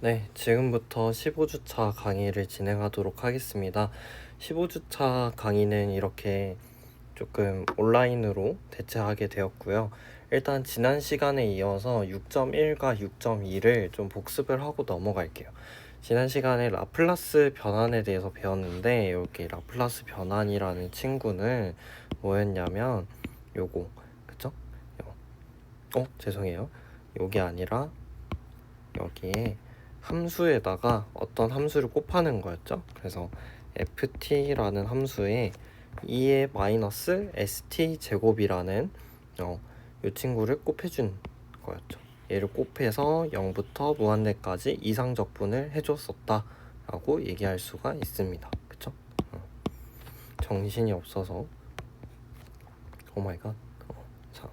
네, 지금부터 15주차 강의를 진행하도록 하겠습니다. 15주차 강의는 이렇게 조금 온라인으로 대체하게 되었고요. 일단 지난 시간에 이어서 6.1과 6.2를 좀 복습을 하고 넘어갈게요. 지난 시간에 라플라스 변환에 대해서 배웠는데 여기 라플라스 변환이라는 친구는 뭐였냐면 요거, 그쵸? 죄송해요. 요게 아니라 여기에 함수에다가 어떤 함수를 곱하는 거였죠. 그래서 ft라는 함수에 2의 마이너스 st 제곱이라는 이 친구를 곱해준 거였죠. 얘를 곱해서 0부터 무한대까지 이상적분을 해줬었다 라고 얘기할 수가 있습니다. 그쵸? 정신이 없어서 오마이갓 자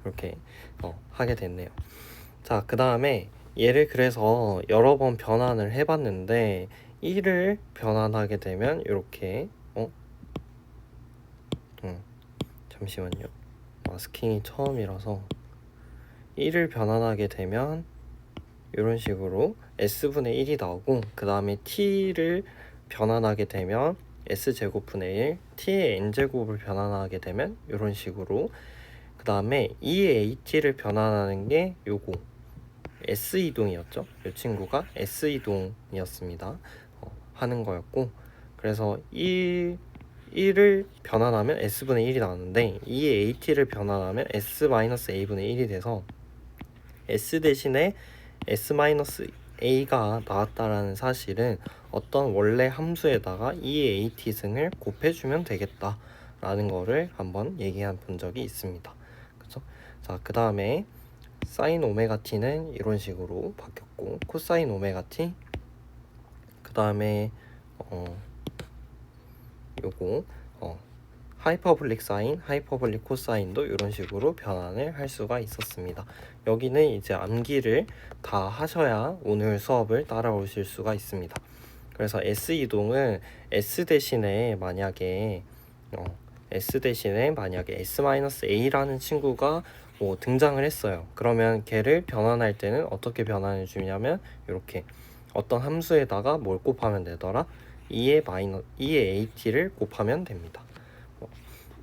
이렇게 하게 됐네요. 자, 그 다음에 얘를 그래서 여러 번 변환을 해봤는데 1을 변환하게 되면 이렇게 잠시만요. 마스킹이 처음이라서 1을 변환하게 되면 이런 식으로 s분의 1이 나오고 그 다음에 t를 변환하게 되면 s제곱분의 1, t의 n제곱을 변환하게 되면 이런 식으로 그 다음에 2의 at를 변환하는 게 요거 S이동이었죠. 이 친구가 S이동이었습니다. 하는 거였고 그래서 1을 변환하면 S분의 1이 나왔는데 2의 AT를 변환하면 S-A분의 1이 돼서 S 대신에 S-A가 나왔다라는 사실은 어떤 원래 함수에다가 2의 AT 승을 곱해주면 되겠다 라는 거를 한번 얘기한 본 적이 있습니다. 그쵸? 자, 그 다음에 사인 오메가 t는 이런 식으로 바뀌었고 코사인 오메가 t 그 다음에 요거 하이퍼블릭 사인, 하이퍼블릭 코사인도 이런 식으로 변환을 할 수가 있었습니다. 여기는 이제 암기를 다 하셔야 오늘 수업을 따라오실 수가 있습니다. 그래서 S 이동은 S 대신에 만약에 S-A라는 친구가 등장을 했어요. 그러면 걔를 변환할 때는 어떻게 변환해 주냐면 이렇게 어떤 함수에다가 뭘 곱하면 되더라? 2의 AT를 곱하면 됩니다.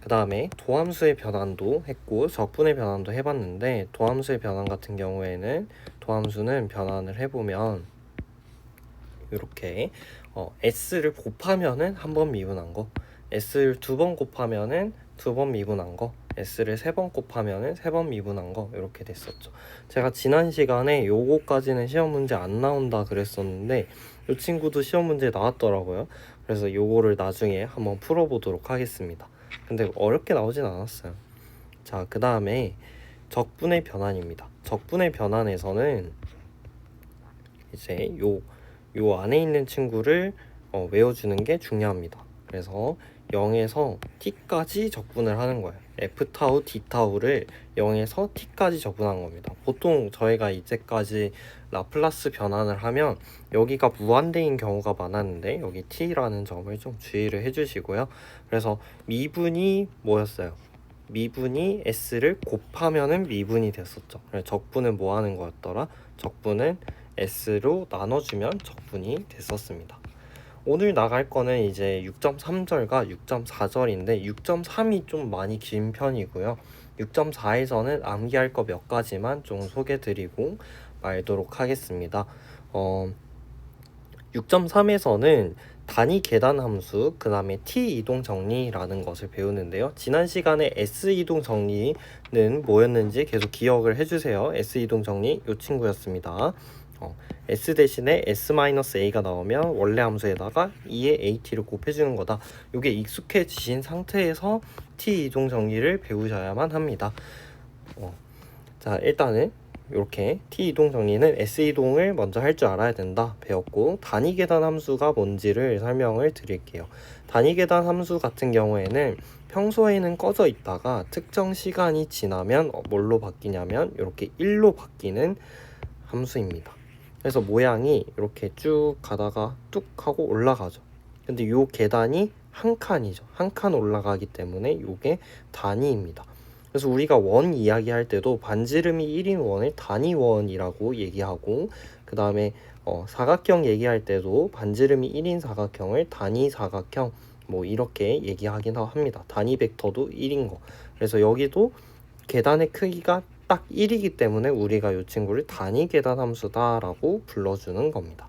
그 다음에 도함수의 변환도 했고 적분의 변환도 해봤는데 도함수의 변환 같은 경우에는 도함수는 변환을 해보면 이렇게 s를 곱하면은 한 번 미분한 거, s를 두 번 곱하면은 두 번 미분한 거, s를 세 번 곱하면은 세 번 미분한 거 이렇게 됐었죠. 제가 지난 시간에 요거까지는 시험 문제 안 나온다 그랬었는데 이 친구도 시험 문제 나왔더라고요. 그래서 요거를 나중에 한번 풀어보도록 하겠습니다. 근데 어렵게 나오진 않았어요. 자, 그 다음에 적분의 변환입니다. 적분의 변환에서는 이제 요 안에 있는 친구를 외워주는 게 중요합니다. 그래서 0에서 t까지 적분을 하는 거예요. f타우, d타우를 0에서 t까지 적분한 겁니다. 보통 저희가 이제까지 라플라스 변환을 하면 여기가 무한대인 경우가 많았는데 여기 t라는 점을 좀 주의를 해주시고요. 그래서 미분이 뭐였어요? 미분이 s를 곱하면은 미분이 됐었죠. 그래서 적분은 뭐 하는 거였더라? 적분은 s로 나눠주면 적분이 됐었습니다. 오늘 나갈 거는 이제 6.3절과 6.4절인데 6.3이 좀 많이 긴 편이고요. 6.4에서는 암기할 거 몇 가지만 좀 소개드리고 말도록 하겠습니다. 6.3에서는 단위 계단 함수, 그 다음에 t 이동 정리라는 것을 배우는데요. 지난 시간에 s 이동 정리는 뭐였는지 계속 기억을 해주세요. s 이동 정리 이 친구였습니다. s 대신에 s-a가 나오면 원래 함수에다가 2의 at를 곱해주는 거다. 이게 익숙해지신 상태에서 t 이동 정리를 배우셔야만 합니다. 자, 일단은 이렇게 t 이동 정리는 s 이동을 먼저 할 줄 알아야 된다 배웠고, 단위 계단 함수가 뭔지를 설명을 드릴게요. 단위 계단 함수 같은 경우에는 평소에는 꺼져 있다가 특정 시간이 지나면 뭘로 바뀌냐면 이렇게 1로 바뀌는 함수입니다. 그래서 모양이 이렇게 쭉 가다가 뚝 하고 올라가죠. 근데 이 계단이 한 칸이죠. 한 칸 올라가기 때문에 이게 단위입니다. 그래서 우리가 원 이야기할 때도 반지름이 1인 원을 단위원이라고 얘기하고, 그 다음에 사각형 얘기할 때도 반지름이 1인 사각형을 단위 사각형 뭐 이렇게 얘기하긴 합니다. 단위 벡터도 1인 거. 그래서 여기도 계단의 크기가 딱 1이기 때문에 우리가 이 친구를 단위 계단 함수다라고 불러주는 겁니다.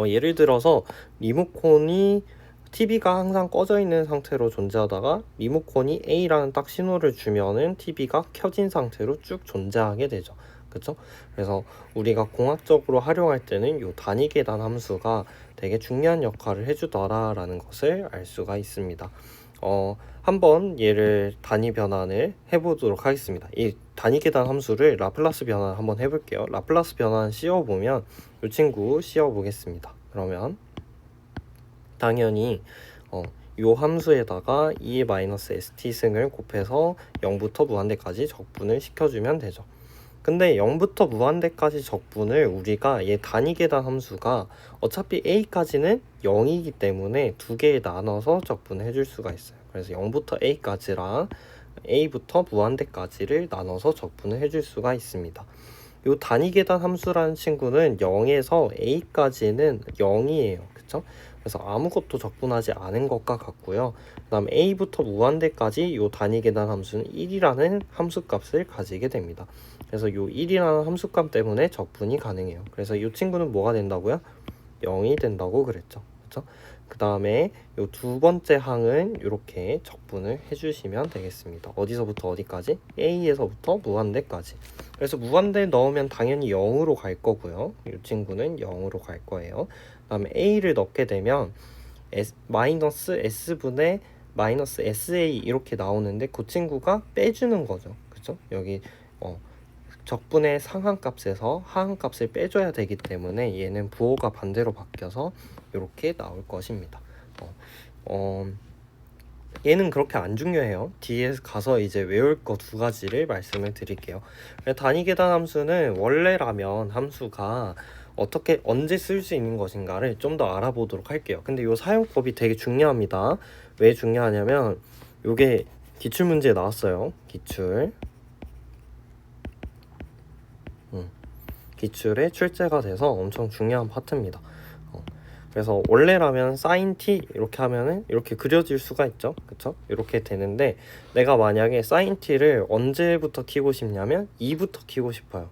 예를 들어서 리모컨이 TV가 항상 꺼져 있는 상태로 존재하다가 리모컨이 A라는 딱 신호를 주면은 TV가 켜진 상태로 쭉 존재하게 되죠. 그쵸? 그래서 우리가 공학적으로 활용할 때는 이 단위 계단 함수가 되게 중요한 역할을 해주더라라는 것을 알 수가 있습니다. 한번 얘를 단위 변환을 해보도록 하겠습니다. 이 단위 계단 함수를 라플라스 변환 한번 해볼게요. 라플라스 변환 씌워보면 이 친구 씌워보겠습니다. 그러면 당연히 요 함수에다가 2-st 승을 곱해서 0부터 무한대까지 적분을 시켜주면 되죠. 근데 0부터 무한대까지 적분을 우리가 얘 단위 계단 함수가 어차피 a까지는 0이기 때문에 두 개에 나눠서 적분해 줄 수가 있어요. 그래서 0부터 a까지랑 a부터 무한대까지를 나눠서 적분을 해줄 수가 있습니다. 요 단위 계단 함수라는 친구는 0에서 a까지는 0이에요. 그쵸? 그래서 아무것도 적분하지 않은 것과 같고요. 그 다음 a부터 무한대까지 요 단위 계단 함수는 1이라는 함수값을 가지게 됩니다. 그래서 요 1이라는 함수값 때문에 적분이 가능해요. 그래서 이 친구는 뭐가 된다고요? 0이 된다고 그랬죠. 그쵸? 그 다음에 요 두 번째 항은 이렇게 적분을 해주시면 되겠습니다. 어디서부터 어디까지? a에서부터 무한대까지. 그래서 무한대 넣으면 당연히 0으로 갈 거고요. 이 친구는 0으로 갈 거예요. 그 다음에 a를 넣게 되면 마이너스 s분의 마이너스 sa 이렇게 나오는데 그 친구가 빼주는 거죠. 그쵸? 여기 적분의 상한값에서 하한값을 빼줘야 되기 때문에 얘는 부호가 반대로 바뀌어서 이렇게 나올 것입니다. 얘는 그렇게 안 중요해요. 뒤에 가서 이제 외울 거 두 가지를 말씀을 드릴게요. 단위 계단 함수는 원래라면 함수가 어떻게 언제 쓸 수 있는 것인가를 좀 더 알아보도록 할게요. 근데 이 사용법이 되게 중요합니다. 왜 중요하냐면 요게 기출문제에 나왔어요. 기출에 출제가 돼서 엄청 중요한 파트입니다. 그래서 원래라면 sin t 이렇게 하면은 이렇게 그려질 수가 있죠. 그쵸? 이렇게 되는데 내가 만약에 sin t를 언제부터 키고 싶냐면 2부터 키고 싶어요.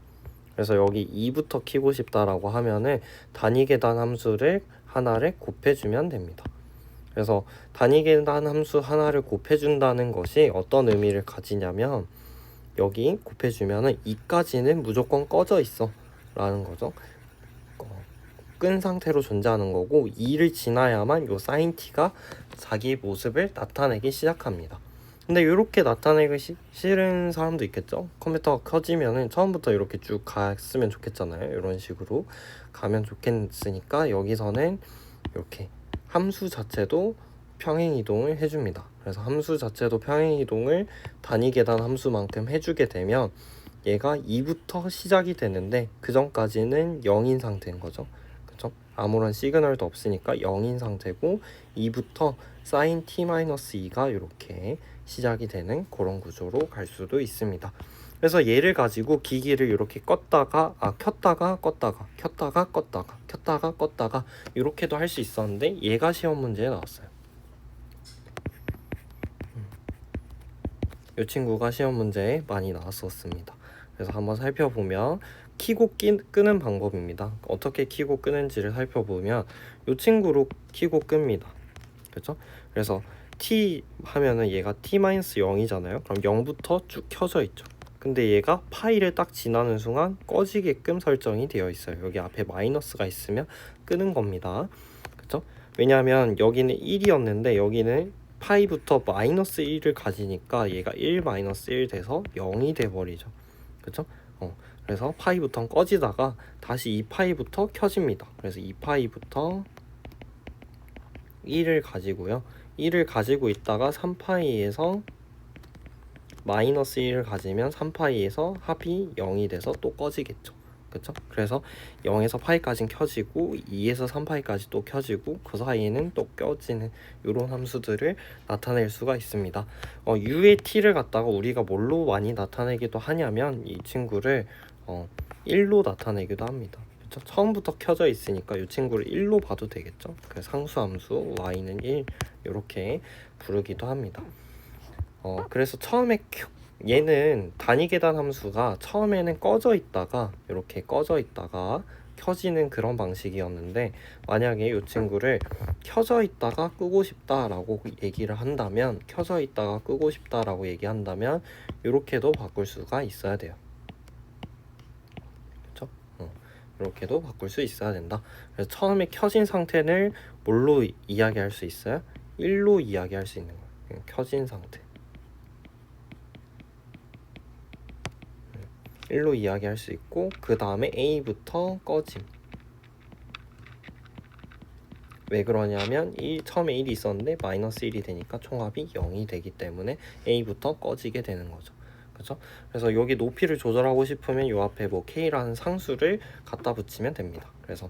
그래서 여기 2부터 키고 싶다라고 하면은 단위 계단 함수를 하나를 곱해주면 됩니다. 그래서 단위 계단 함수 하나를 곱해준다는 것이 어떤 의미를 가지냐면 여기 곱해주면은 2까지는 무조건 꺼져 있어 라는 거죠. 끈 상태로 존재하는 거고 2를 지나야만 요 sin t가 자기 모습을 나타내기 시작합니다. 근데 이렇게 나타내기 싫은 사람도 있겠죠. 컴퓨터가 켜지면은 처음부터 이렇게 쭉 갔으면 좋겠잖아요. 이런 식으로 가면 좋겠으니까 여기서는 이렇게 함수 자체도 평행이동을 해줍니다. 그래서 함수 자체도 평행이동을 단위 계단 함수만큼 해주게 되면 얘가 2부터 시작이 되는데 그 전까지는 0인 상태인 거죠. 그쵸? 아무런 시그널도 없으니까 0인 상태고 2부터 sin t-2가 이렇게 시작이 되는 그런 구조로 갈 수도 있습니다. 그래서 얘를 가지고 기기를 이렇게 켰다가 껐다가 켰다가 껐다가 이렇게도 할 수 있었는데 얘가 시험 문제에 나왔어요. 이 친구가 시험 문제에 많이 나왔었습니다. 그래서 한번 살펴보면 키고 끄는 방법입니다. 어떻게 키고 끄는지를 살펴보면 이 친구로 키고 끕니다. 그렇죠? 그래서 t 하면은 얘가 t-0이잖아요. 그럼 0부터 쭉 켜져 있죠. 근데 얘가 파이를 딱 지나는 순간 꺼지게끔 설정이 되어 있어요. 여기 앞에 마이너스가 있으면 끄는 겁니다. 그렇죠? 왜냐하면 여기는 1이었는데 여기는 파이부터 마이너스 1을 가지니까 얘가 1 마이너스 1 돼서 0이 돼버리죠. 그쵸? 그래서 파이부터 꺼지다가 다시 2파이부터 켜집니다. 그래서 2파이부터 1을 가지고요. 1을 가지고 있다가 3파이에서 마이너스 1을 가지면 3파이에서 합이 0이 돼서 또 꺼지겠죠. 그쵸? 그래서 0에서 파이까지는 켜지고 2에서 3파이까지 또 켜지고 그 사이에는 또 껴지는 이런 함수들을 나타낼 수가 있습니다. u의 t를 갖다가 우리가 뭘로 많이 나타내기도 하냐면 이 친구를 1로 나타내기도 합니다. 그쵸? 처음부터 켜져 있으니까 이 친구를 1로 봐도 되겠죠? 그 상수함수 y는 1 이렇게 부르기도 합니다. 그래서 처음에 얘는 단위 계단 함수가 처음에는 꺼져 있다가 이렇게 꺼져 있다가 켜지는 그런 방식이었는데, 만약에 이 친구를 켜져 있다가 끄고 싶다라고 얘기를 한다면, 켜져 있다가 끄고 싶다라고 얘기한다면 이렇게도 바꿀 수가 있어야 돼요. 그렇죠? 이렇게도 바꿀 수 있어야 된다. 그래서 처음에 켜진 상태를 뭘로 이야기할 수 있어요? 1로 이야기할 수 있는 거예요. 켜진 상태 1로 이야기할 수 있고, 그 다음에 A부터 꺼짐. 왜 그러냐면 처음에 1이 있었는데 마이너스 1이 되니까 총합이 0이 되기 때문에 A부터 꺼지게 되는 거죠. 그렇죠? 그래서 여기 높이를 조절하고 싶으면 요 앞에 뭐 K라는 상수를 갖다 붙이면 됩니다. 그래서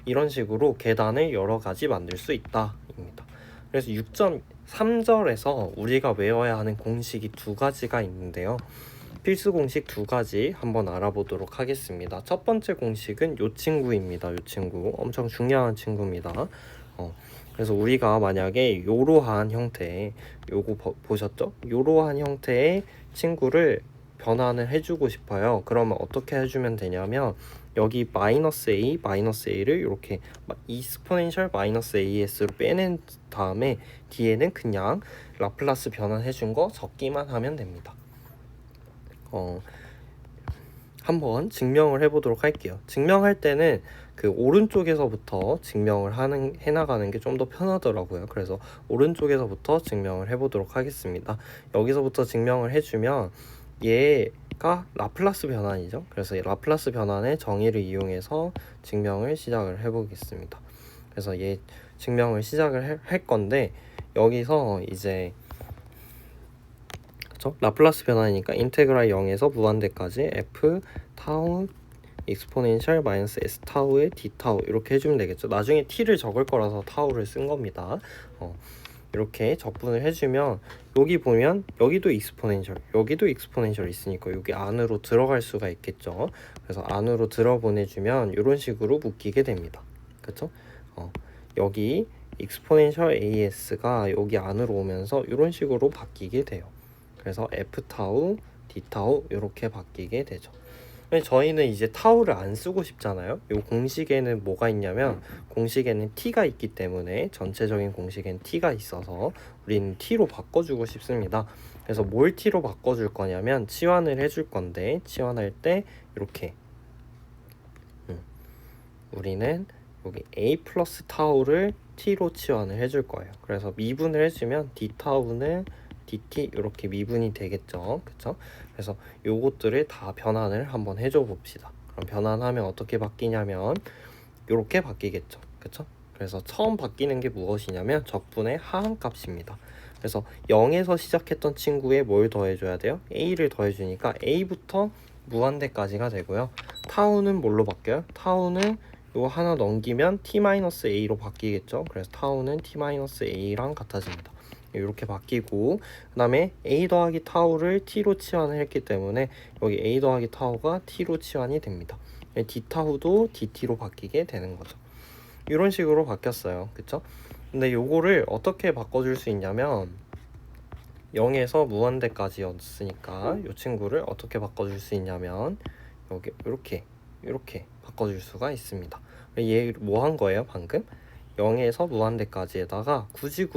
이런 식으로 계단을 여러 가지 만들 수 있다 입니다. 그래서 6.3절에서 우리가 외워야 하는 공식이 두 가지가 있는데요. 필수 공식 두 가지 한번 알아보도록 하겠습니다. 첫 번째 공식은 요 친구입니다. 요 친구 엄청 중요한 친구입니다. 그래서 우리가 만약에 요러한 형태, 요거 보셨죠? 요러한 형태의 친구를 변환을 해주고 싶어요. 그러면 어떻게 해주면 되냐면 여기 마이너스 a, 마이너스 a를 이렇게 이스포넨셜 마이너스 as로 빼낸 다음에 뒤에는 그냥 라플라스 변환해준 거 적기만 하면 됩니다. 한번 증명을 해보도록 할게요. 증명할 때는 그 오른쪽에서부터 증명을 해나가는 게 좀 더 편하더라고요. 그래서 오른쪽에서부터 증명을 해보도록 하겠습니다. 여기서부터 증명을 해주면 얘가 라플라스 변환이죠. 그래서 라플라스 변환의 정의를 이용해서 증명을 시작을 해보겠습니다. 그래서 얘 증명을 시작을 할 건데, 여기서 이제 라플라스 변환이니까 인테그랄 0에서 무한대까지 f 타우 익스포넨셜 마이너스 s 타우의 d 타우 이렇게 해주면 되겠죠. 나중에 t를 적을 거라서 타우를 쓴 겁니다. 이렇게 적분을 해주면 여기 보면 여기도 익스포넨셜, 여기도 익스포넨셜 있으니까 여기 안으로 들어갈 수가 있겠죠. 그래서 안으로 들어보내주면 이런 식으로 묶이게 됩니다. 그렇죠? 여기 익스포넨셜 as가 여기 안으로 오면서 이런 식으로 바뀌게 돼요. 그래서 f 타우, d 타우 이렇게 바뀌게 되죠. 저희는 이제 타우를 안 쓰고 싶잖아요. 이 공식에는 뭐가 있냐면 공식에는 t가 있기 때문에, 전체적인 공식에는 t가 있어서 우리는 t로 바꿔주고 싶습니다. 그래서 뭘 t로 바꿔줄 거냐면 치환을 해줄 건데, 치환할 때 이렇게 우리는 여기 a 플러스 타우를 t로 치환을 해줄 거예요. 그래서 미분을 해주면 d 타우는 dt 이렇게 미분이 되겠죠. 그쵸? 그래서 요것들을 다 변환을 한번 해줘 봅시다. 그럼 변환하면 어떻게 바뀌냐면 이렇게 바뀌겠죠. 그쵸? 그래서 처음 바뀌는 게 무엇이냐면 적분의 하한값입니다. 그래서 0에서 시작했던 친구에 뭘 더해줘야 돼요? a를 더해주니까 a부터 무한대까지가 되고요. 타우는 뭘로 바뀌어요? 타우는 이거 하나 넘기면 t-a로 바뀌겠죠. 그래서 타우는 t-a랑 같아집니다. 이렇게 바뀌고, 그 다음에 a 더하기 타우를 t로 치환을 했기 때문에 여기 a 더하기 타우가 t로 치환이 됩니다. d 타우도 dt로 바뀌게 되는 거죠. 이런 식으로 바뀌었어요. 그쵸? 근데 요거를 어떻게 바꿔줄 수 있냐면 0에서 무한대까지였으니까 이 친구를 어떻게 바꿔줄 수 있냐면 여기 이렇게 바꿔줄 수가 있습니다. 얘 뭐 한 거예요 방금? 0에서 무한대까지에다가 굳이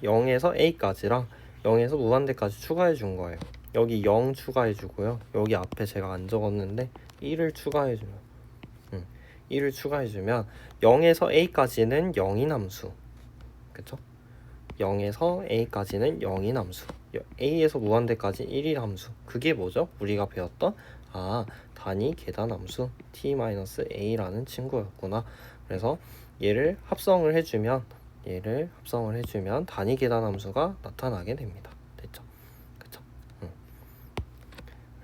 0에서 a까지랑 0에서 무한대까지 추가해 준 거예요. 여기 0 추가해 주고요. 여기 앞에 제가 안 적었는데 1을 추가해 주면 1을 추가해 주면 0에서 a까지는 0인 함수. 그쵸? 0에서 a까지는 0인 함수, a에서 무한대까지 1인 함수. 그게 뭐죠? 우리가 배웠던 단위 계단 함수 t-a라는 친구였구나. 그래서 얘를 합성을 해주면 단위 계단 함수가 나타나게 됩니다. 됐죠? 그쵸?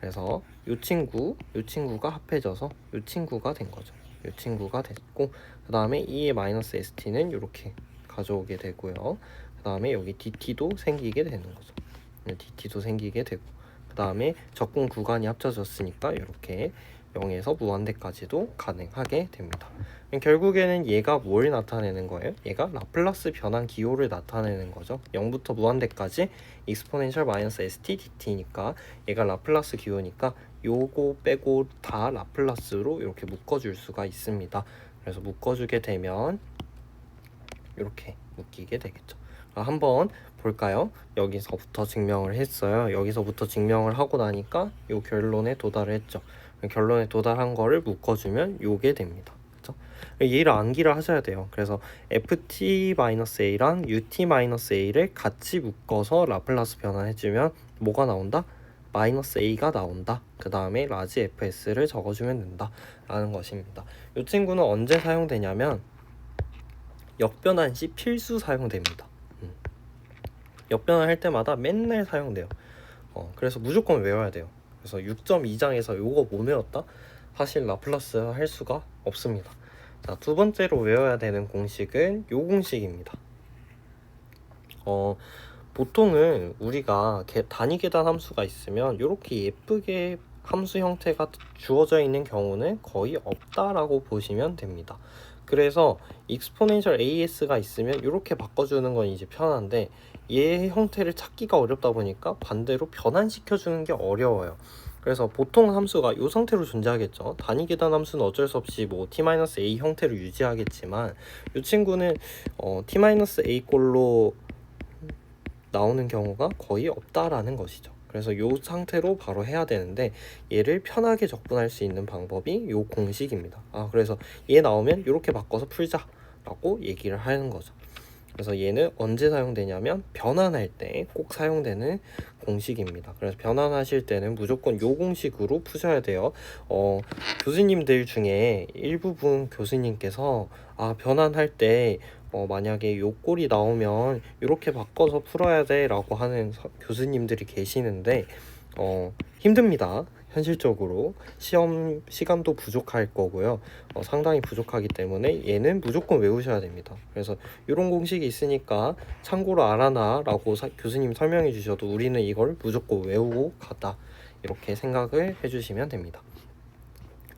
그래서 요 친구가 합해져서 요 친구가 된 거죠. 요 친구가 됐고, 그 다음에 E의 마이너스 ST는 이렇게 가져오게 되고요. 그 다음에 여기 DT도 생기게 되는 거죠. DT도 생기게 되고, 그 다음에 적분 구간이 합쳐졌으니까 이렇게 0에서 무한대까지도 가능하게 됩니다. 결국에는 얘가 뭘 나타내는 거예요? 얘가 라플라스 변환 기호를 나타내는 거죠. 0부터 무한대까지 exponential 마이너스 st dt니까 얘가 라플라스 기호니까 요거 빼고 다 라플라스로 이렇게 묶어줄 수가 있습니다. 그래서 묶어주게 되면 이렇게 묶이게 되겠죠. 한번 볼까요? 여기서부터 증명을 했어요. 여기서부터 증명을 하고 나니까 요 결론에 도달을 했죠. 결론에 도달한 거를 묶어주면 요게 됩니다. 그렇죠? 얘를 암기를 하셔야 돼요. 그래서 ft-a랑 ut-a를 같이 묶어서 라플라스 변환해주면 뭐가 나온다? 마이너스 a가 나온다. 그 다음에 라지 fs를 적어주면 된다 라는 것입니다. 이 친구는 언제 사용되냐면 역변환 시 필수 사용됩니다. 역변환 할 때마다 맨날 사용돼요. 그래서 무조건 외워야 돼요. 그래서 6.2장에서 요거 못 외웠다? 사실 라플라스 할 수가 없습니다. 자, 두 번째로 외워야 되는 공식은 요 공식입니다. 보통은 우리가 단위 계단 함수가 있으면 이렇게 예쁘게 함수 형태가 주어져 있는 경우는 거의 없다라고 보시면 됩니다. 그래서 exponential as가 있으면 이렇게 바꿔주는 건 이제 편한데 얘 형태를 찾기가 어렵다 보니까 반대로 변환시켜주는 게 어려워요. 그래서 보통 함수가 이 상태로 존재하겠죠. 단위 계단 함수는 어쩔 수 없이 뭐 t-a 형태를 유지하겠지만 이 친구는 t-a 꼴로 나오는 경우가 거의 없다라는 것이죠. 그래서 이 상태로 바로 해야 되는데 얘를 편하게 적분할 수 있는 방법이 이 공식입니다. 그래서 얘 나오면 이렇게 바꿔서 풀자라고 얘기를 하는 거죠. 그래서 얘는 언제 사용되냐면 변환할 때 꼭 사용되는 공식입니다. 그래서 변환하실 때는 무조건 이 공식으로 푸셔야 돼요. 교수님들 중에 일부분 교수님께서 변환할 때 만약에 요 꼴이 나오면 이렇게 바꿔서 풀어야 돼 라고 하는 교수님들이 계시는데 힘듭니다. 현실적으로 시험 시간도 부족할 거고요. 상당히 부족하기 때문에 얘는 무조건 외우셔야 됩니다. 그래서 이런 공식이 있으니까 참고로 알아놔 라고 교수님 설명해 주셔도 우리는 이걸 무조건 외우고 가다 이렇게 생각을 해주시면 됩니다.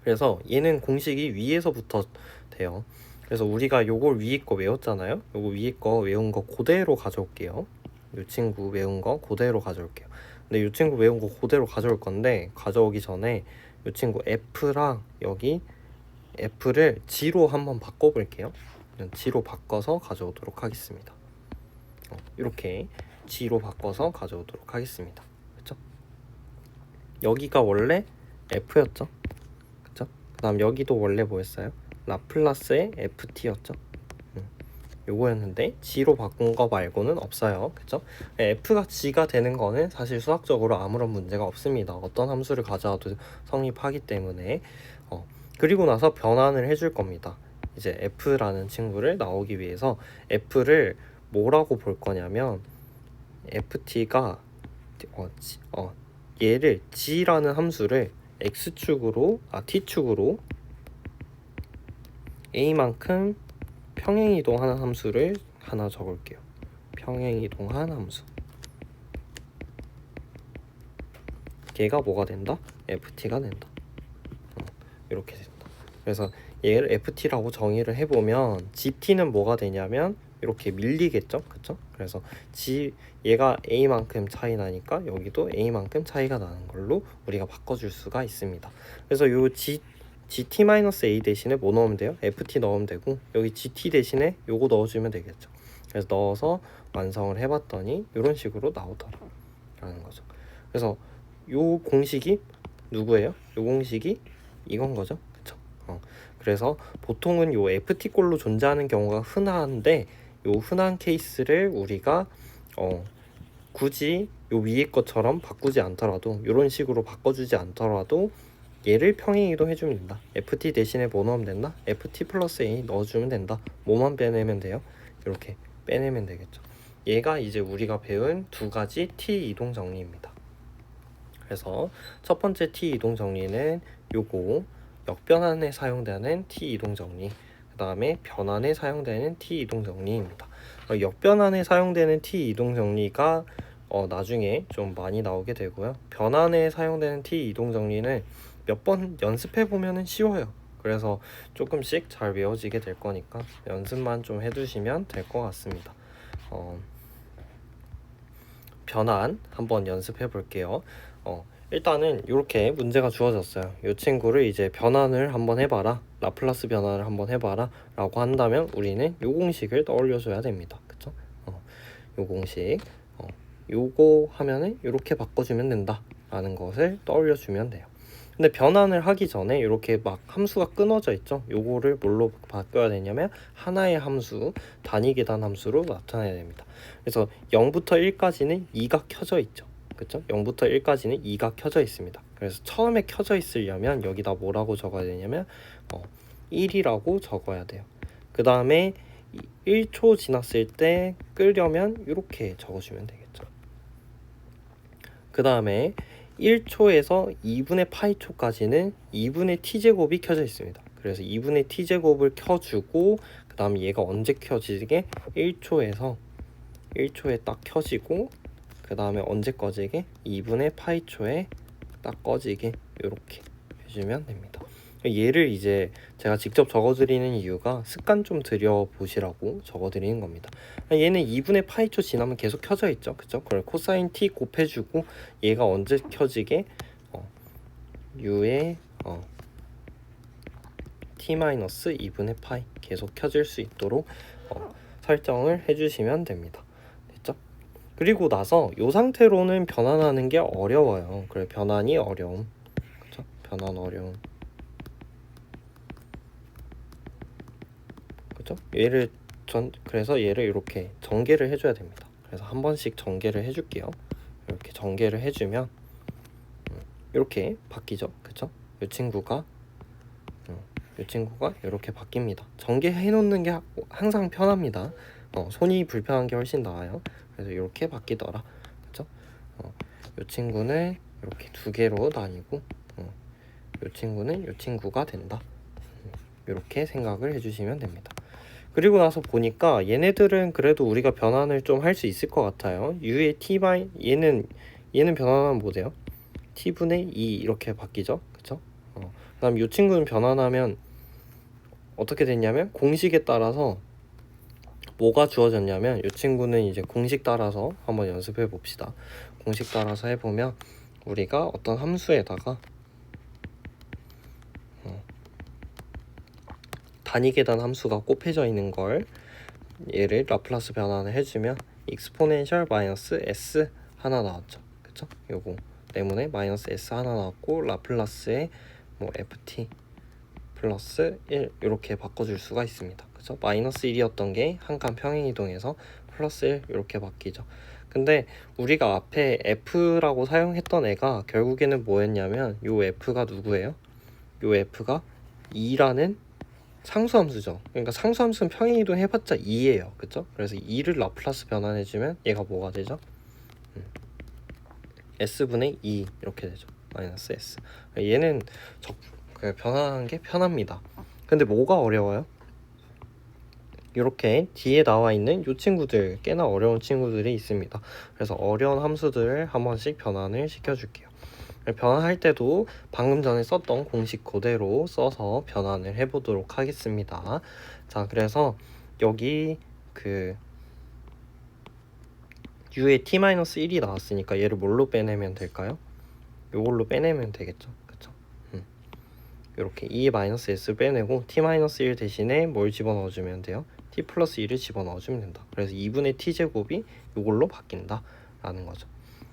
그래서 얘는 공식이 위에서부터 돼요. 그래서 우리가 요걸 위에 거 외웠잖아요. 요거 위에 거 외운 거 그대로 가져올게요. 요 친구 외운 거 그대로 가져올게요. 근데 요 친구 외운 거 그대로 가져올 건데 가져오기 전에 요 친구 F랑 여기 F를 G로 한번 바꿔볼게요. G로 바꿔서 가져오도록 하겠습니다. 이렇게 G로 바꿔서 가져오도록 하겠습니다. 그렇죠? 여기가 원래 F였죠? 그렇죠? 그 다음 여기도 원래 뭐였어요? 라플라스의 ft였죠. 요거였는데 g로 바꾼 거 말고는 없어요. 그쵸? f가 g가 되는 거는 사실 수학적으로 아무런 문제가 없습니다. 어떤 함수를 가져와도 성립하기 때문에 그리고 나서 변환을 해줄 겁니다. 이제 f라는 친구를 나오기 위해서 f를 뭐라고 볼 거냐면 ft가 얘를 g라는 함수를 x축으로 t축으로 a만큼 평행이동하는 함수를 하나 적을게요. 평행이동한 함수. 걔가 뭐가 된다? ft가 된다. 이렇게 된다. 그래서 얘를 ft라고 정의를 해보면 gt는 뭐가 되냐면 이렇게 밀리겠죠, 그쵸? 그래서 얘가 a만큼 차이 나니까 여기도 a만큼 차이가 나는 걸로 우리가 바꿔줄 수가 있습니다. 그래서 요 gt-a 대신에 뭐 넣으면 돼요? ft 넣으면 되고 여기 gt 대신에 요거 넣어주면 되겠죠. 그래서 넣어서 완성을 해봤더니 이런 식으로 나오더라라는 거죠. 그래서 요 공식이 누구예요? 요 공식이 이건 거죠, 그쵸? 그래서 보통은 요 ft 꼴로 존재하는 경우가 흔한데 요 흔한 케이스를 우리가 굳이 요 위에 것처럼 바꾸지 않더라도 이런 식으로 바꿔주지 않더라도 얘를 평행이동 해주면 된다. ft 대신에 뭐 넣으면 된다? ft 플러스 a 넣어주면 된다. 뭐만 빼내면 돼요? 이렇게 빼내면 되겠죠. 얘가 이제 우리가 배운 두 가지 t 이동 정리입니다. 그래서 첫 번째 t 이동 정리는 요거 역변환에 사용되는 t 이동 정리, 그 다음에 변환에 사용되는 t 이동 정리입니다. 역변환에 사용되는 t 이동 정리가 나중에 좀 많이 나오게 되고요. 변환에 사용되는 t 이동 정리는 몇 번 연습해 보면은 쉬워요. 그래서 조금씩 잘 외워지게 될 거니까 연습만 좀 해두시면 될 것 같습니다. 변환 한번 연습해 볼게요. 일단은 이렇게 문제가 주어졌어요. 이 친구를 이제 변환을 한번 해봐라, 라플라스 변환을 한번 해봐라 라고 한다면 우리는 요 공식을 떠올려 줘야 됩니다. 그쵸? 요 공식 요거 하면은 이렇게 바꿔주면 된다 라는 것을 떠올려 주면 돼요. 근데 변환을 하기 전에 이렇게 막 함수가 끊어져 있죠. 요거를 뭘로 바꿔야 되냐면 하나의 함수, 단위 계단 함수로 나타내야 됩니다. 그래서 0부터 1까지는 2가 켜져 있죠. 그쵸? 0부터 1까지는 2가 켜져 있습니다. 그래서 처음에 켜져 있으려면 여기다 뭐라고 적어야 되냐면 1이라고 적어야 돼요. 그 다음에 1초 지났을 때 끄려면 이렇게 적어주면 되겠죠. 그 다음에 1초에서 2분의 파이 초까지는 2분의 t제곱이 켜져 있습니다. 그래서 2분의 t제곱을 켜주고 그 다음 얘가 언제 켜지게 1초에 딱 켜지고 그 다음에 언제 꺼지게 2분의 파이 초에 딱 꺼지게 이렇게 해주면 됩니다. 얘를 이제 제가 직접 적어드리는 이유가 습관 좀 들여보시라고 적어드리는 겁니다. 얘는 2분의 파이초 지나면 계속 켜져 있죠. 그쵸? 그걸 코사인 t 곱해주고 얘가 언제 켜지게 u의 t-2분의 파이 계속 켜질 수 있도록 설정을 해주시면 됩니다. 됐죠? 그리고 나서 이 상태로는 변환하는 게 어려워요. 그래, 변환이 어려움. 그쵸? 변환 어려움. 그죠? 그래서 얘를 이렇게 전개를 해줘야 됩니다. 그래서 한 번씩 전개를 해줄게요. 이렇게 전개를 해주면 이렇게 바뀌죠. 그쵸? 이 친구가 이렇게 바뀝니다. 전개해 놓는 게 항상 편합니다. 손이 불편한 게 훨씬 나아요. 그래서 이렇게 바뀌더라. 그쵸? 이 친구는 이렇게 두 개로 나뉘고 이 친구는 이 친구가 된다. 이렇게 생각을 해주시면 됩니다. 그리고 나서 보니까 얘네들은 그래도 우리가 변환을 좀 할 수 있을 것 같아요. u의 얘는 변환하면 뭐 돼요? t분의 2 이렇게 바뀌죠. 그쵸? 그다음 이 친구는 변환하면 어떻게 됐냐면 공식에 따라서 뭐가 주어졌냐면 이 친구는 이제 공식 따라서 한번 연습해 봅시다. 공식 따라서 해보면 우리가 어떤 함수에다가 단위 계단 함수가 곱해져 있는 걸 얘를 라플라스 변환을 해주면 exponential 마이너스 s 하나 나왔죠. 그쵸? 요거 때문에 마이너스 s 하나 나왔고 라플라스의 뭐 ft 플러스 1 이렇게 바꿔줄 수가 있습니다. 그쵸? 마이너스 1이었던 게 한 칸 평행이동해서 플러스 1 이렇게 바뀌죠. 근데 우리가 앞에 f라고 사용했던 애가 결국에는 뭐였냐면 요 f가 누구예요? 요 f가 2라는 상수함수죠. 그러니까 상수함수는 평행이동 해봤자 2예요. 그쵸? 그래서 2를 라플라스 변환해주면 얘가 뭐가 되죠? s분의 2 이렇게 되죠. 마이너스 s. 얘는 변환하는 게 편합니다. 근데 뭐가 어려워요? 이렇게 뒤에 나와 있는 이 친구들, 꽤나 어려운 친구들이 있습니다. 그래서 어려운 함수들을 한 번씩 변환을 시켜줄게요. 변환할 때도 방금 전에 썼던 공식 그대로 써서 변환을 해보도록 하겠습니다. 자, 그래서 여기 u의 t-1이 나왔으니까 얘를 뭘로 빼내면 될까요? 이걸로 빼내면 되겠죠. 그쵸? 이렇게 2-s 빼내고 t-1 대신에 뭘 집어넣어주면 돼요? t 플러스 2를 집어넣어주면 된다. 그래서 2분의 t제곱이 이걸로 바뀐다 라는 거죠.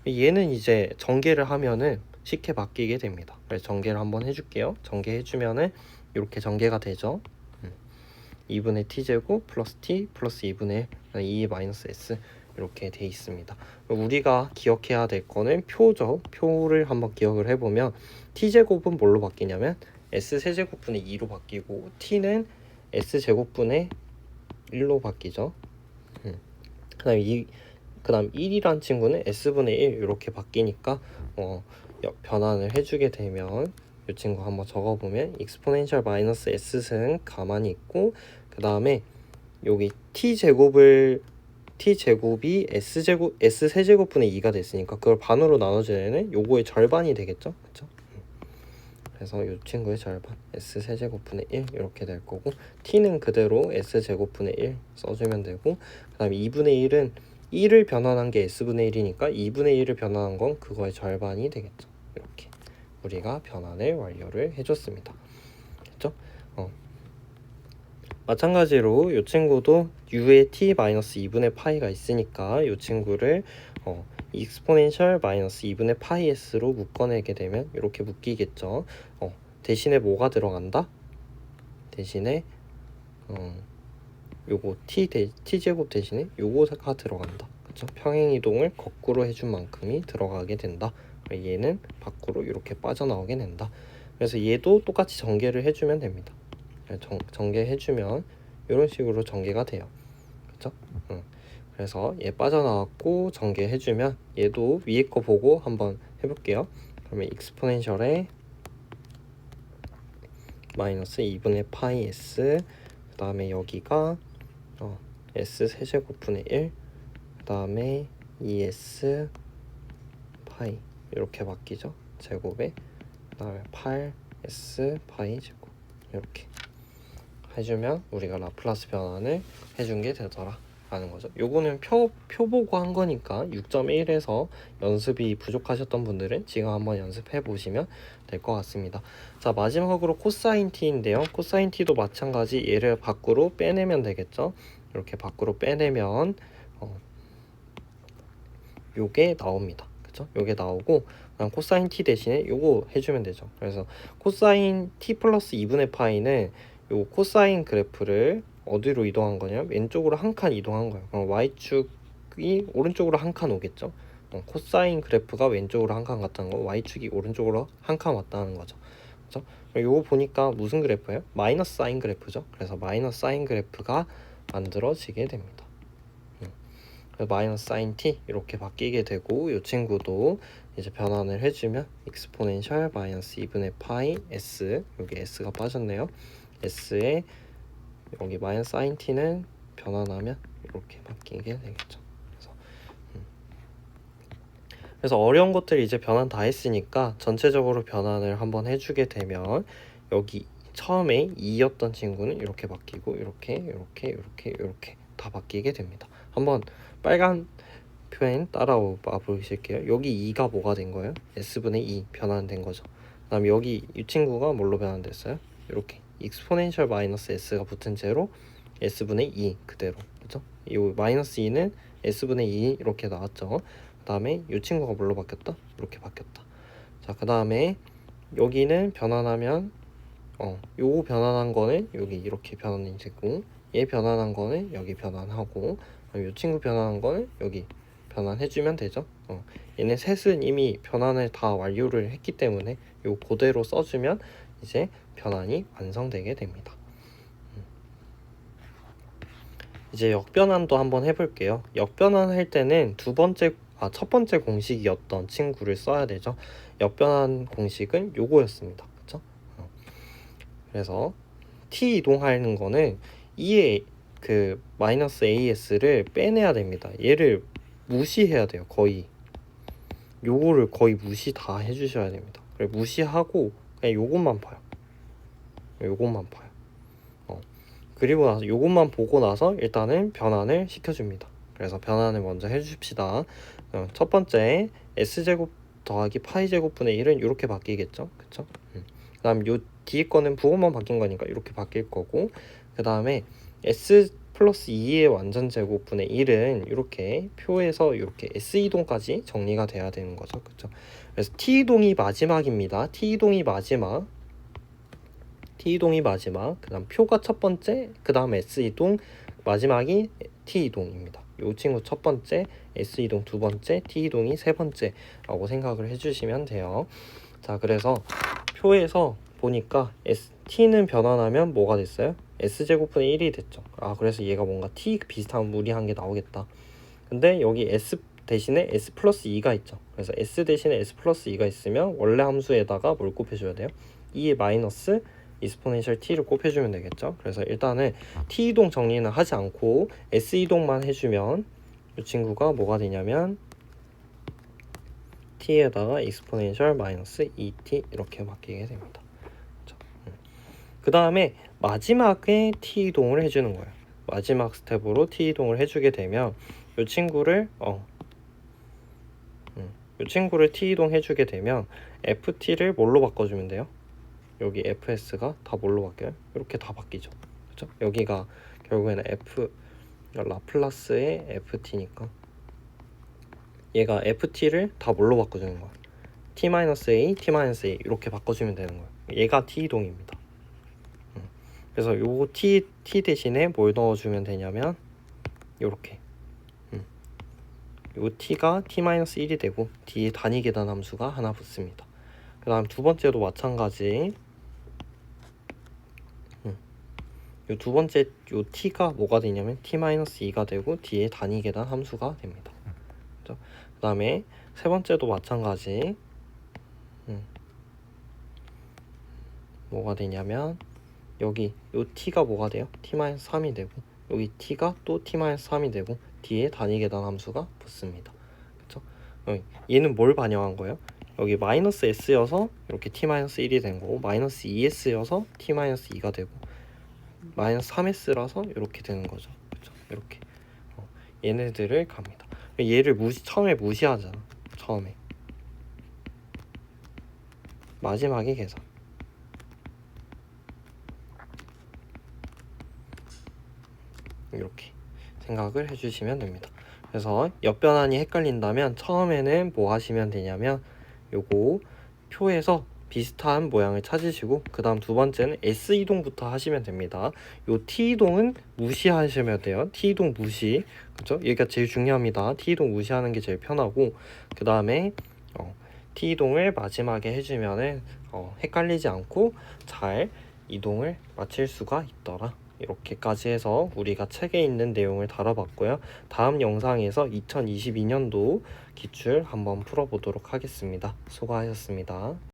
얘는 이제 전개를 하면은 쉽게 바뀌게 됩니다. 그래서 전개를 한번 해줄게요. 전개해주면은 이렇게 전개가 되죠. 2분의 t제곱 플러스 t 플러스 2분의 2 마이너스 s 이렇게 돼 있습니다. 우리가 기억해야 될 거는 표죠. 표를 한번 기억을 해보면 t제곱은 뭘로 바뀌냐면 s세제곱분의 2로 바뀌고 t는 s제곱분의 1로 바뀌죠. 그 다음 1이란 친구는 s분의 1 이렇게 바뀌니까 변환을 해주게 되면 이 친구 한번 적어보면 익스포넨셜 마이너스 s승 가만히 있고 그 다음에 여기 t제곱이 s세제곱분의 2가 됐으니까 그걸 반으로 나눠주면 요거의 절반이 되겠죠? 그쵸? 그래서 이 친구의 절반 s세제곱분의 1 이렇게 될 거고 t는 그대로 s제곱분의 1 써주면 되고 그 다음에 2분의 1은 1을 변환한 게 s분의 1이니까 2분의 1을 변환한 건 그거의 절반이 되겠죠. 이렇게 우리가 변환을 완료를 해줬습니다. 됐죠? 마찬가지로 이 친구도 u에 t-2분의 파이가 있으니까 이 친구를 익스포넨셜 마이너스 2분의 파이 s로 묶어내게 되면 이렇게 묶이겠죠. 대신에 뭐가 들어간다? 대신에 요거 t제곱 대신에 요거가 들어간다. 그쵸? 평행이동을 거꾸로 해준 만큼이 들어가게 된다. 얘는 밖으로 이렇게 빠져나오게 된다. 그래서 얘도 똑같이 전개를 해주면 됩니다. 전개해주면 이런 식으로 전개가 돼요. 그쵸? 그래서 얘 빠져나왔고 전개해주면 얘도 위에 거 보고 한번 해볼게요. 그러면 익스포넨셜에 마이너스 2분의 파이 s 그 다음에 여기가 s 세제곱분의 1 그 다음에 2s 파이 이렇게 바뀌죠. 제곱에 그 다음에 8s 파이 제곱 이렇게 해주면 우리가 라플라스 변환을 해준 게 되더라 라는 거죠. 요거는 표 보고 한 거니까 6.1에서 연습이 부족하셨던 분들은 지금 한번 연습해 보시면 될 것 같습니다. 자, 마지막으로 코사인 t인데요. 코사인 t도 마찬가지 얘를 밖으로 빼내면 되겠죠. 이렇게 밖으로 빼내면 요게 나옵니다. 그쵸? 요게 나오고 그냥 코사인 t 대신에 요거 해주면 되죠. 그래서 코사인 t 플러스 2분의 파이는 요 코사인 그래프를 어디로 이동한 거냐면 왼쪽으로 한 칸 이동한 거예요. 그럼 y축이 오른쪽으로 한 칸 오겠죠. 코사인 그래프가 왼쪽으로 한 칸 갔다는 거, y축이 오른쪽으로 한 칸 왔다는 거죠. 그렇죠? 요거 보니까 무슨 그래프예요? 마이너스 사인 그래프죠. 그래서 마이너스 사인 그래프가 만들어지게 됩니다. 마이너스 사인 t 이렇게 바뀌게 되고 이 친구도 이제 변환을 해주면 익스포넨셜 마이너스 2분의 파이 s 여기 s가 빠졌네요. s에 여기 마이너스 사인 t는 변환하면 이렇게 바뀌게 되겠죠. 그래서 어려운 것들 이제 변환 다 했으니까 전체적으로 변환을 한번 해주게 되면 여기 처음에 2였던 친구는 이렇게 바뀌고 이렇게 다 바뀌게 됩니다. 한번 빨간 표현 따라와 보실게요. 여기 2가 뭐가 된 거예요? s분의 2 변환된 거죠. 그 다음에 여기 이 친구가 뭘로 변환됐어요? 이렇게 익스포넨셜 마이너스 s가 붙은 채로 s분의 2 그대로 그죠? 이 마이너스 2는 s분의 2 이렇게 나왔죠. 그 다음에 이 친구가 뭘로 바뀌었다? 이렇게 바뀌었다. 자, 그 다음에 여기는 변환하면 요거 변환한 거는 여기 이렇게 변환이 되고 얘 변환한 거는 여기 변환하고 이 친구 변환한 거는 여기 변환해주면 되죠. 얘네 셋은 이미 변환을 다 완료를 했기 때문에 요 그대로 써주면 이제 변환이 완성되게 됩니다. 이제 역변환도 한번 해볼게요. 역변환 할 때는 첫 번째 공식이었던 친구를 써야 되죠. 역변환 공식은 요거였습니다. 그쵸? 그래서 t 이동하는 거는 2의 그 마이너스 as를 빼내야 됩니다. 얘를 무시해야 돼요. 거의 요거를 거의 무시 다 해주셔야 됩니다. 그래 무시하고 그냥 요것만 봐요. 그리고 나서 요것만 보고 나서 일단은 변환을 시켜줍니다. 그래서 변환을 먼저 해줍시다. 첫 번째 s제곱 더하기 파이 제곱분의 1은 이렇게 바뀌겠죠. 그쵸? 그 다음 요 뒤에 거는 부호만 바뀐 거니까 이렇게 바뀔 거고 그 다음에 s 플러스 2의 완전 제곱분의 1은 이렇게 표에서 이렇게 s 이동까지 정리가 돼야 되는 거죠. 그쵸? 그래서 t이동이 마지막입니다. t이동이 마지막 그 다음 표가 첫 번째 그 다음 s이동 마지막이 t이동입니다. 이 친구 첫 번째 s이동 두 번째 t이동이 세 번째 라고 생각을 해주시면 돼요. 자, 그래서 표에서 보니까 t는 변환하면 뭐가 됐어요? s제곱분의 1이 됐죠. 그래서 얘가 뭔가 t 비슷한 무리한 게 나오겠다. 근데 여기 대신에 s 플러스 2가 있죠. 그래서 s 대신에 s 플러스 2가 있으면 원래 함수에다가 뭘 곱해줘야 돼요? 2의 마이너스 이스포넨셜 t를 곱해주면 되겠죠. 그래서 일단은 t 이동 정리는 하지 않고 s 이동만 해주면 이 친구가 뭐가 되냐면 t에다가 익스포넨셜 마이너스 2t 이렇게 바뀌게 됩니다. 그 다음에 마지막에 t 이동을 해주는 거예요. 마지막 스텝으로 t 이동을 해주게 되면 이 친구를 이 친구를 t 이동 해주게 되면 ft를 뭘로 바꿔주면 돼요? 여기 fs가 다 뭘로 바뀌어요? 이렇게 다 바뀌죠. 그렇죠? 여기가 결국에는 f 라플라스의 ft니까 얘가 ft를 다 뭘로 바꿔주는 거야? t-a, t-a 이렇게 바꿔주면 되는 거예요. 얘가 t 이동입니다. 그래서 요 t 대신에 뭘 넣어주면 되냐면 요렇게 요 t가 t-1이 되고 뒤에 단위 계단 함수가 하나 붙습니다. 그 다음 두 번째도 마찬가지. 요 두 번째 요 t가 뭐가 되냐면 t-2가 되고 뒤에 단위 계단 함수가 됩니다. 그 다음에 세 번째도 마찬가지. 뭐가 되냐면 여기 요 t가 뭐가 돼요? t-3이 되고 여기 t가 또 t-3이 되고 뒤에 단위 계단 함수가 붙습니다. 그쵸? 얘는 뭘 반영한 거예요? 여기 마이너스 s여서 이렇게 t-1이 된 거고 마이너스 2s여서 t-2가 되고 마이너스 3s라서 이렇게 되는 거죠. 그쵸? 이렇게 얘네들을 갑니다. 얘를 처음에 무시하잖아. 처음에 마지막에 계산. 이렇게 생각을 해주시면 됩니다. 그래서 옆변환이 헷갈린다면 처음에는 뭐 하시면 되냐면 요거 표에서 비슷한 모양을 찾으시고 그 다음 두 번째는 S 이동부터 하시면 됩니다. 요 T 이동은 무시하시면 돼요. T 이동 무시. 그죠? 얘가 제일 중요합니다. T 이동 무시하는 게 제일 편하고 그 다음에 T 이동을 마지막에 해주면은 헷갈리지 않고 잘 이동을 마칠 수가 있더라. 이렇게까지 해서 우리가 책에 있는 내용을 다뤄봤고요. 다음 영상에서 2022년도 기출 한번 풀어보도록 하겠습니다. 수고하셨습니다.